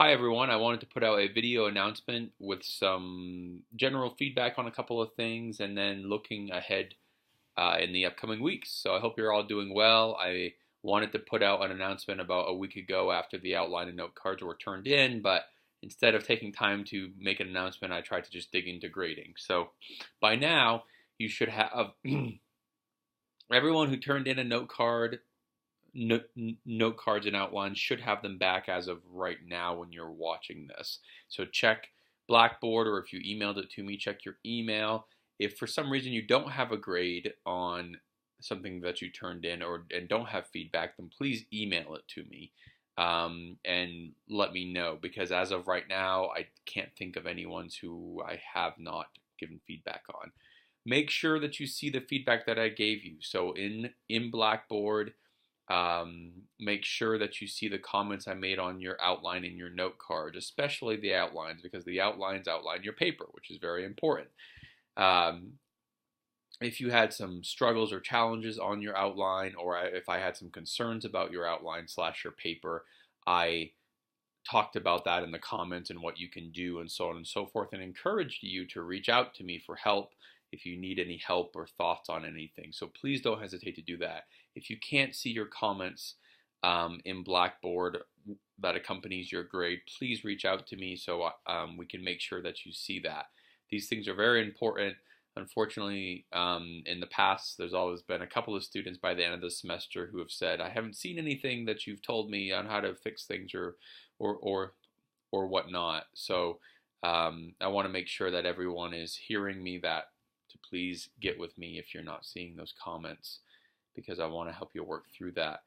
Hi everyone, I wanted to put out a video announcement with some general feedback on a couple of things and then looking ahead in the upcoming weeks. So I hope you're all doing well. I wanted to put out an announcement about a week ago after the outline and note cards were turned in, but instead of taking time to make an announcement, I tried to just dig into grading. So by now, you should have everyone who turned in a note cards and outlines should have them back as of right now when you're watching this. So check Blackboard, or if you emailed it to me, check your email. If for some reason you don't have a grade on something that you turned in and don't have feedback, then please email it to me and let me know, because as of right now, I can't think of anyone's who I have not given feedback on. Make sure that you see the feedback that I gave you. So in Blackboard, make sure that you see the comments I made on your outline in your note cards, especially the outlines, because the outlines outline your paper, which is very important. If you had some struggles or challenges on your outline, or if I had some concerns about your outline / your paper, I talked about that in the comments and what you can do and so on and so forth, and encouraged you to reach out to me for help if you need any help or thoughts on anything. So please don't hesitate to do that. If you can't see your comments in Blackboard that accompanies your grade, please reach out to me so we can make sure that you see that. These things are very important. Unfortunately, in the past, there's always been a couple of students by the end of the semester who have said, I haven't seen anything that you've told me on how to fix things or whatnot. So I want to make sure that everyone is hearing me, that to please get with me if you're not seeing those comments, because I want to help you work through that.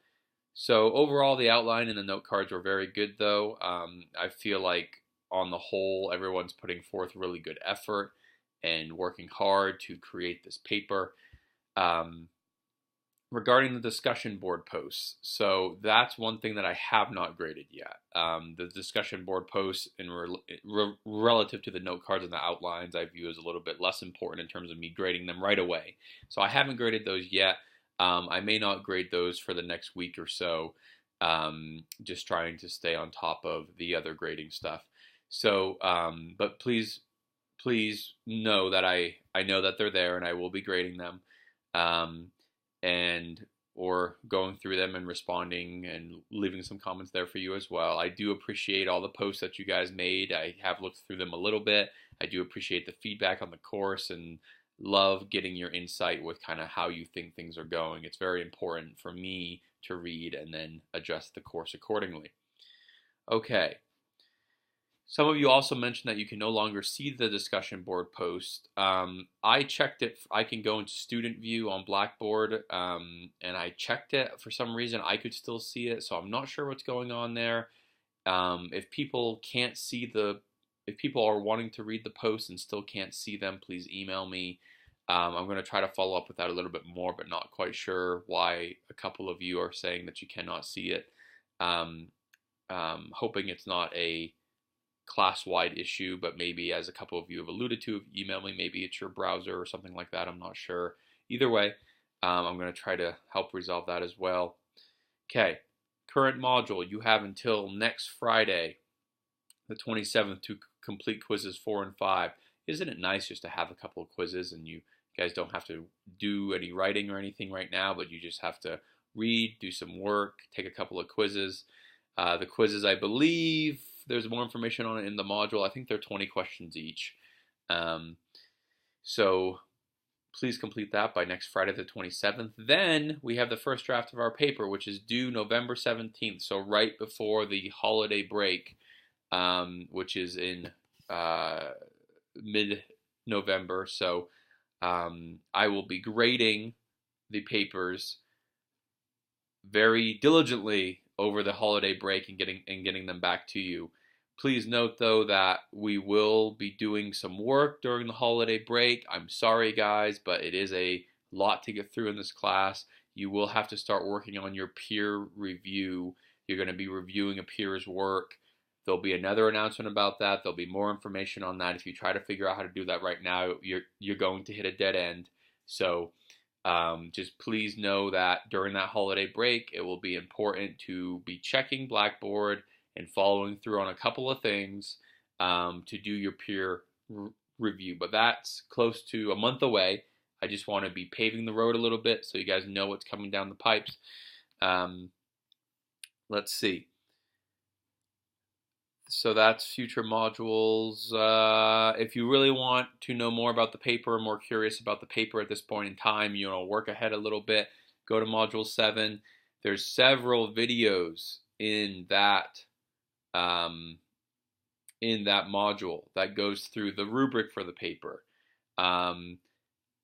So overall, the outline and the note cards were very good, though. I feel like on the whole, everyone's putting forth really good effort and working hard to create this paper. Regarding the discussion board posts, so that's one thing that I have not graded yet. The discussion board posts relative to the note cards and the outlines, I view as a little bit less important in terms of me grading them right away. So I haven't graded those yet. I may not grade those for the next week or so, just trying to stay on top of the other grading stuff. So, but please know that I know that they're there and I will be grading them. Or going through them and responding and leaving some comments there for you as well. I do appreciate all the posts that you guys made. I have looked through them a little bit. I do appreciate the feedback on the course and love getting your insight with kind of how you think things are going. It's very important for me to read and then adjust the course accordingly. Okay. Some of you also mentioned that you can no longer see the discussion board post. I checked it. I can go into student view on Blackboard, and I checked it. For some reason, I could still see it, so I'm not sure what's going on there. If people can't see if people are wanting to read the posts and still can't see them, please email me. I'm going to try to follow up with that a little bit more, but not quite sure why a couple of you are saying that you cannot see it. Hoping it's not a class-wide issue, but maybe, as a couple of you have alluded to, email me, maybe it's your browser or something like that. I'm not sure. Either way, I'm going to try to help resolve that as well. Okay, current module, you have until next Friday, the 27th, to complete quizzes 4 and 5. Isn't it nice just to have a couple of quizzes and you guys don't have to do any writing or anything right now, but you just have to read, do some work, take a couple of quizzes. The quizzes, I believe, there's more information on it in the module. I think they're 20 questions each. So please complete that by next Friday the 27th. Then we have the first draft of our paper, which is due November 17th, so right before the holiday break, which is in mid-November. So I will be grading the papers very diligently over the holiday break and getting them back to you. Please note, though, that we will be doing some work during the holiday break. I'm sorry, guys, but it is a lot to get through in this class. You will have to start working on your peer review. You're going to be reviewing a peer's work. There'll be another announcement about that. There'll be more information on that. If you try to figure out how to do that right now, you're going to hit a dead end. So just please know that during that holiday break, it will be important to be checking Blackboard and following through on a couple of things to do your peer review. But that's close to a month away. I just want to be paving the road a little bit so you guys know what's coming down the pipes. Let's see. So that's future modules. If you really want to know more about the paper, more curious about the paper at this point in time, work ahead a little bit, go to module 7. There's several videos in that module that goes through the rubric for the paper.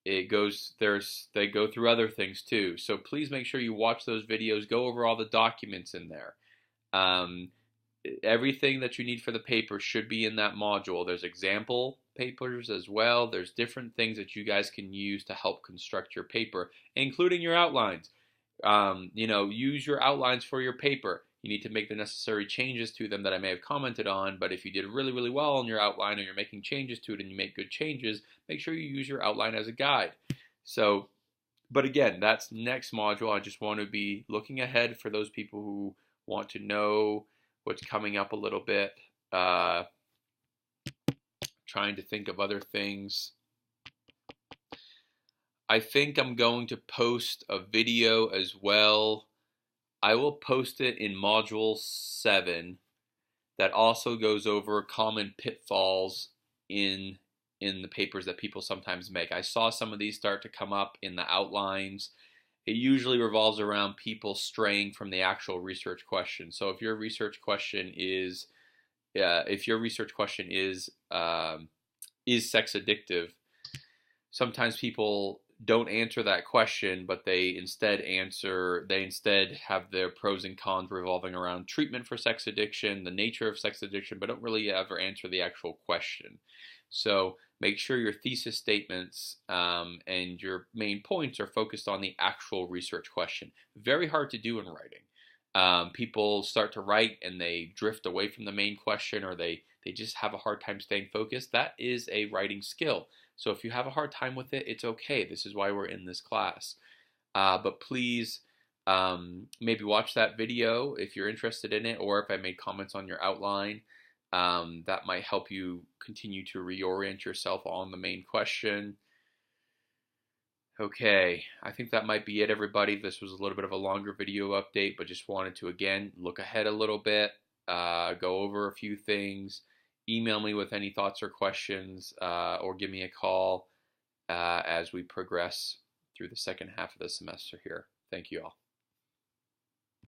They go through other things too. So please make sure you watch those videos, go over all the documents in there. Everything that you need for the paper should be in that module. There's example papers as well. There's different things that you guys can use to help construct your paper, including your outlines. Use your outlines for your paper. You need to make the necessary changes to them that I may have commented on, but if you did really, really well on your outline, or you're making changes to it and you make good changes, make sure you use your outline as a guide. So, but again, that's next module. I just want to be looking ahead for those people who want to know what's coming up a little bit. Trying to think of other things. I think I'm going to post a video as well. I will post it in module 7 that also goes over common pitfalls in the papers that people sometimes make. I saw some of these start to come up in the outlines. It usually revolves around people straying from the actual research question. So if your research question is sex addictive, sometimes people don't answer that question, but they instead have their pros and cons revolving around treatment for sex addiction, the nature of sex addiction, but don't really ever answer the actual question. So make sure your thesis statements and your main points are focused on the actual research question. Very hard to do in writing. People start to write and they drift away from the main question, or they just have a hard time staying focused. That is a writing skill. So if you have a hard time with it, it's okay. This is why we're in this class. But please maybe watch that video if you're interested in it, or if I made comments on your outline. That might help you continue to reorient yourself on the main question. Okay, I think that might be it, everybody. This was a little bit of a longer video update, but just wanted to, again, look ahead a little bit, go over a few things. Email me with any thoughts or questions, or give me a call as we progress through the second half of the semester here. Thank you all.